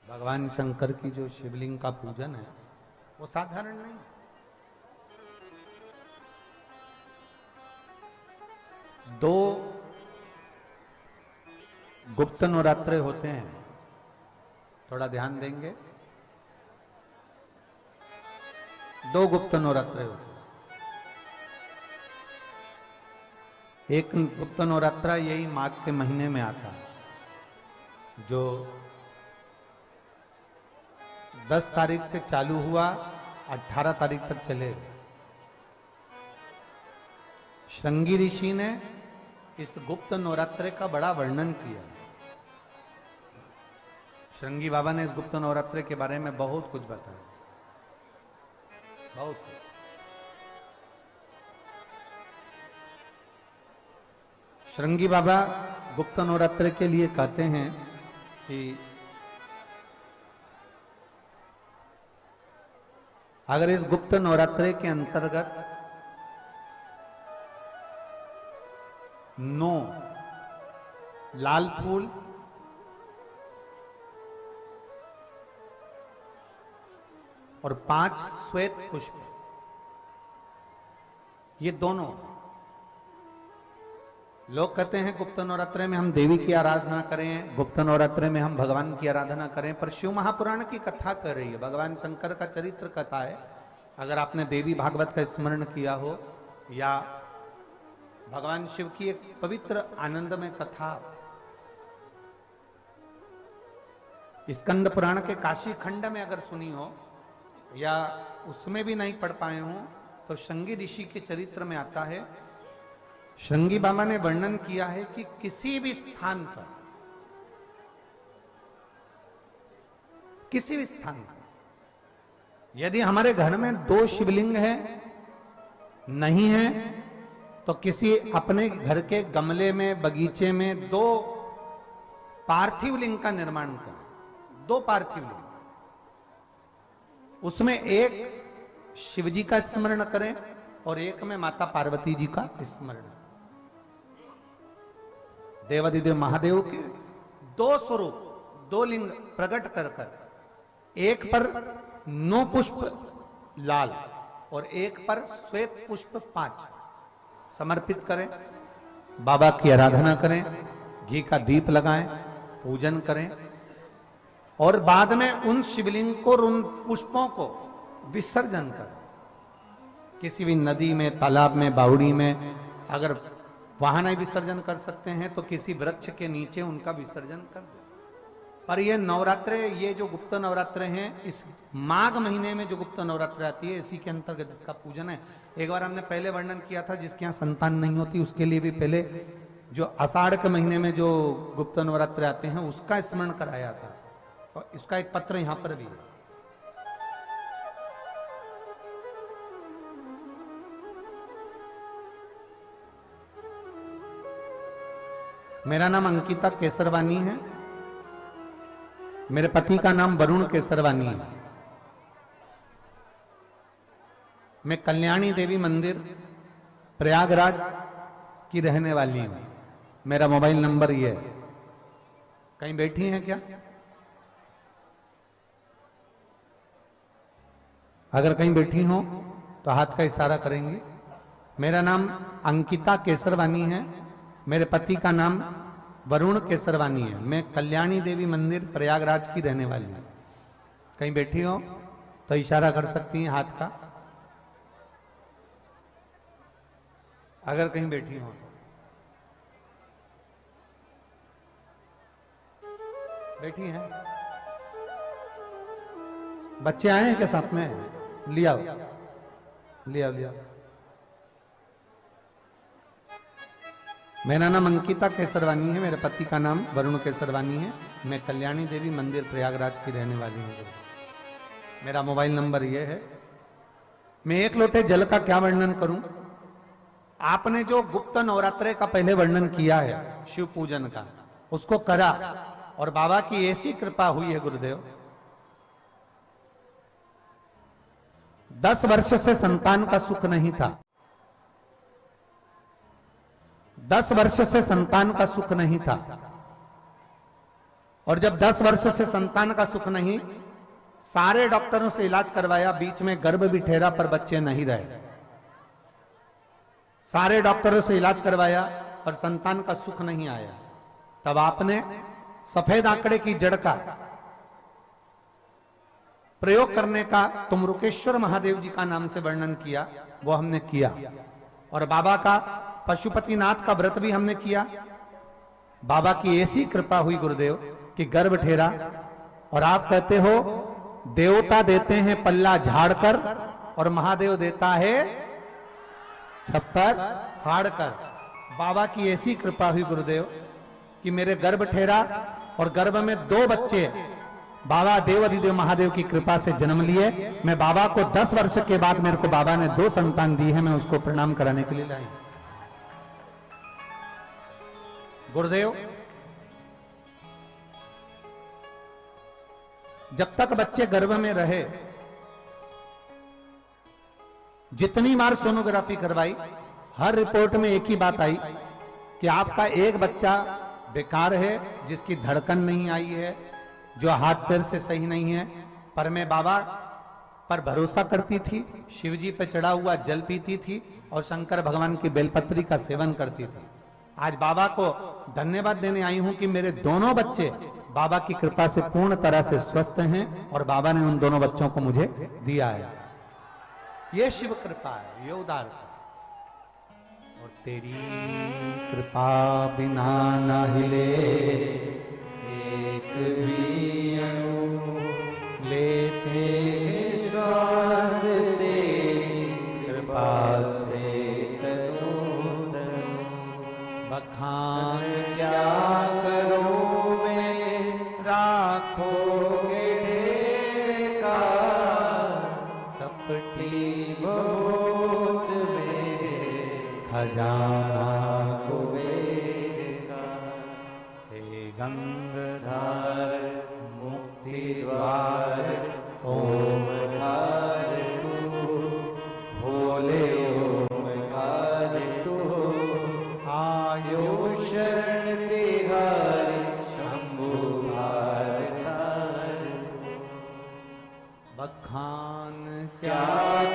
भगवान शंकर की जो शिवलिंग का पूजन है वो साधारण नहीं। दो गुप्त नवरात्रे होते हैं, थोड़ा ध्यान देंगे। दो गुप्त नवरात्रे होते हैं। एक गुप्त नवरात्रा यही माघ के महीने में आता है, जो 10 तारीख से चालू हुआ, 18 तारीख तक चलेगा। श्रृंगी ऋषि ने इस गुप्त नवरात्रे का बड़ा वर्णन किया। श्रृंगी बाबा ने इस गुप्त नवरात्रे के बारे में बहुत कुछ बताया, बहुत कुछ। श्रृंगी बाबा गुप्त नवरात्रे के लिए कहते हैं कि अगर इस गुप्त नवरात्रे के अंतर्गत 9 लाल फूल और 5 श्वेत पुष्प, ये दोनों, लोग कहते हैं गुप्त नवरात्रे में हम देवी की आराधना करें, गुप्त नवरात्रे में हम भगवान की आराधना करें, पर शिव महापुराण की कथा कर रही है, भगवान शंकर का चरित्र कथा है। अगर आपने देवी भागवत का स्मरण किया हो या भगवान शिव की एक पवित्र आनंदमय कथा स्कंद पुराण के काशी खंड में अगर सुनी हो या उसमें भी नहीं पढ़ पाए हो, तो श्रृंगी ऋषि के चरित्र में आता है। श्रृंगी बाबा ने वर्णन किया है कि किसी भी स्थान पर, किसी भी स्थान पर यदि हमारे घर में 2 शिवलिंग है, नहीं है, तो किसी अपने घर के गमले में, बगीचे में 2 पार्थिव लिंग का निर्माण करें। 2 पार्थिव लिंग, उसमें एक शिव जी का स्मरण करें और एक में माता पार्वती जी का स्मरण। देवादिदेव महादेव के 2 स्वरूप, 2 लिंग प्रकट कर कर, एक पर 9 पुष्प लाल और एक पर श्वेत पुष्प 5 समर्पित करें, बाबा की आराधना करें, घी का दीप लगाएं, पूजन करें और बाद में उन शिवलिंग को, उन पुष्पों को विसर्जन करें। किसी भी नदी में, तालाब में, बावड़ी में, अगर वहां नहीं विसर्जन कर सकते हैं तो किसी वृक्ष के नीचे उनका विसर्जन कर दे। पर ये नवरात्रे, ये जो गुप्त नवरात्रे हैं, इस माघ महीने में जो गुप्त नवरात्रे आती है, इसी के अंतर्गत इसका पूजन है। एक बार हमने पहले वर्णन किया था, जिसके यहाँ संतान नहीं होती उसके लिए भी पहले जो आषाढ़ के महीने में जो गुप्त नवरात्रे आते हैं उसका स्मरण कराया था, और इसका एक पत्र यहां पर भी है। मेरा नाम अंकिता केसरवानी है, मेरे पति का नाम वरुण केसरवानी है। मैं कल्याणी देवी मंदिर प्रयागराज की रहने वाली हूं। मेरा मोबाइल नंबर ये है। कहीं बैठी हैं क्या? अगर कहीं बैठी हो तो हाथ का इशारा करेंगे। मेरा नाम अंकिता केसरवानी है, मेरे पति का नाम वरुण केसरवानी है। मैं कल्याणी देवी मंदिर प्रयागराज की रहने वाली हूं। कहीं बैठी हो तो इशारा कर सकती हैं हाथ का, अगर कहीं बैठी हो तो। बैठी हैं? बच्चे आए हैं क्या साथ में? लिया लिया लिया। मेरा नाम अंकिता केसरवानी है, मेरे पति का नाम वरुण केसरवानी है। मैं कल्याणी देवी मंदिर प्रयागराज की रहने वाली हूँ। मेरा मोबाइल नंबर यह है। मैं 1 लोटे जल का क्या वर्णन करूं? आपने जो गुप्त नवरात्रे का पहले वर्णन किया है शिव पूजन का, उसको करा और बाबा की ऐसी कृपा हुई है गुरुदेव, 10 वर्ष से संतान का सुख नहीं था। 10 वर्ष से संतान का सुख नहीं था। और जब 10 वर्ष से संतान का सुख नहीं, सारे डॉक्टरों से इलाज करवाया, बीच में गर्भ भी ठहरा पर बच्चे नहीं रहे। सारे डॉक्टरों से इलाज करवाया पर संतान का सुख नहीं आया। तब आपने सफेद आंकड़े की जड़ का प्रयोग करने का तुमरुकेश्वर महादेव जी का नाम से वर्णन किया, वो हमने किया। और बाबा का पशुपतिनाथ का व्रत भी हमने किया। बाबा की ऐसी कृपा हुई गुरुदेव कि गर्भ ठेरा। और आप कहते हो देवता देते हैं पल्ला झाड़कर और महादेव देता है छप्पर फाड़कर। बाबा की ऐसी कृपा हुई गुरुदेव कि मेरे गर्भ ठेरा और गर्भ में 2 बच्चे बाबा देवाधिदेव महादेव की कृपा से जन्म लिए। मैं बाबा को 10 वर्ष के बाद मेरे को बाबा ने 2 संतान दी है, मैं उसको प्रणाम कराने के लिए लाई। गुरुदेव जब तक बच्चे गर्भ में रहे, जितनी बार सोनोग्राफी करवाई, हर रिपोर्ट में एक ही बात आई कि आपका एक बच्चा बेकार है, जिसकी धड़कन नहीं आई है, जो हाथ पैर से सही नहीं है। पर मैं बाबा पर भरोसा करती थी, शिव जी पे चढ़ा हुआ जल पीती थी और शंकर भगवान की बेलपत्री का सेवन करती थी। आज बाबा को धन्यवाद देने आई हूं कि मेरे दोनों बच्चे बाबा की कृपा से पूर्ण तरह से स्वस्थ हैं और बाबा ने उन दोनों बच्चों को मुझे दिया है। ये शिव कृपा है, ये उदारता। और तेरी कृपा बिना न हिले एक भी अणु, लेते श्वास तेरी कृपा से तनु तनु। बखान क्या करूं मैं, राखोगे ढेर का, चपटी बहुत में खजाना कुबेर का। हे गंगाधर मुक्ति द्वार ओमकार तू, भोले ओमकार तू, आयो शरण तिहारी शंभु भारतार। बखान क्या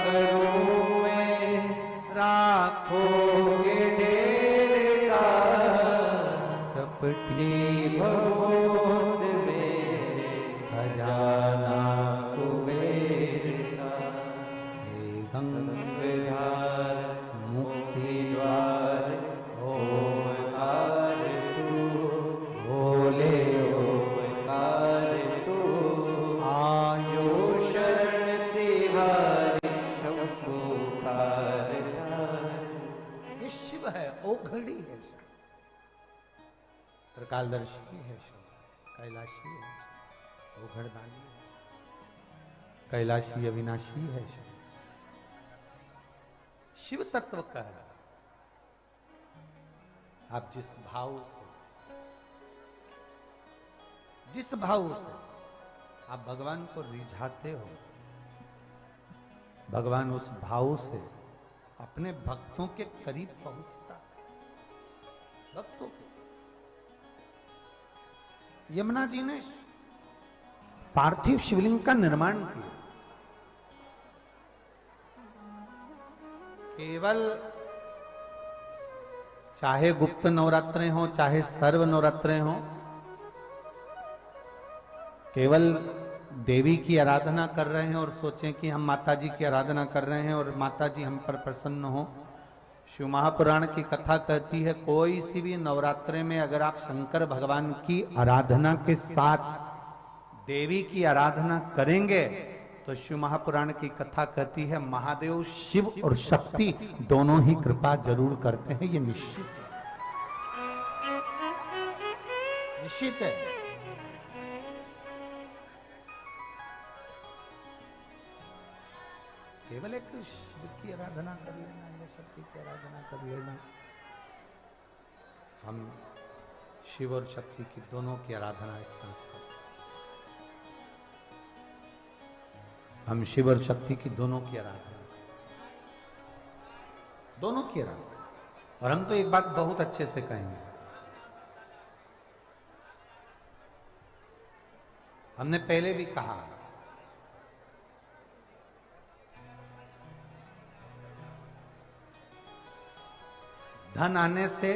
करूं मैं, राखोगे ढेर का, चपटी बहुत में खजाना कुबेर का। हे गंगाधर मुक्ति द्वार ओमकार तू, भोले ओमकार तू, आयो शरण तिहारी शंभु भारतार। ये शिव है, ओघड़ी है, त्रिकालदर्शी है, कैलाशी है, ओघड़दानी है, कैलाशी अविनाशी है। शिव तत्व का है। आप जिस भाव से आप भगवान को रिझाते हो, भगवान उस भाव से अपने भक्तों के करीब पहुंचता है। भक्तों के यमुना जी ने पार्थिव शिवलिंग का निर्माण किया। केवल चाहे गुप्त नवरात्रे हो, चाहे सर्व नवरात्रे हो, केवल देवी की आराधना कर रहे हैं और सोचें कि हम माता जी की आराधना कर रहे हैं और माता जी हम पर प्रसन्न हो। शिव महापुराण की कथा कहती है, कोई सी भी नवरात्रे में अगर आप शंकर भगवान की आराधना के साथ देवी की आराधना करेंगे तो शिव महापुराण की कथा कहती है महादेव शिव और शक्ति दोनों ही कृपा जरूर करते हैं। ये निश्चित है, निश्चित है। केवल एक शिव की आराधना कर लेना या शक्ति की आराधना कर लेना, हम शिव और शक्ति की दोनों की आराधना एक साथ करें। हम शिव और शक्ति की दोनों की आराधना, दोनों की आराधना। और हम तो एक बात बहुत अच्छे से कहेंगे, हमने पहले भी कहा, धन आने से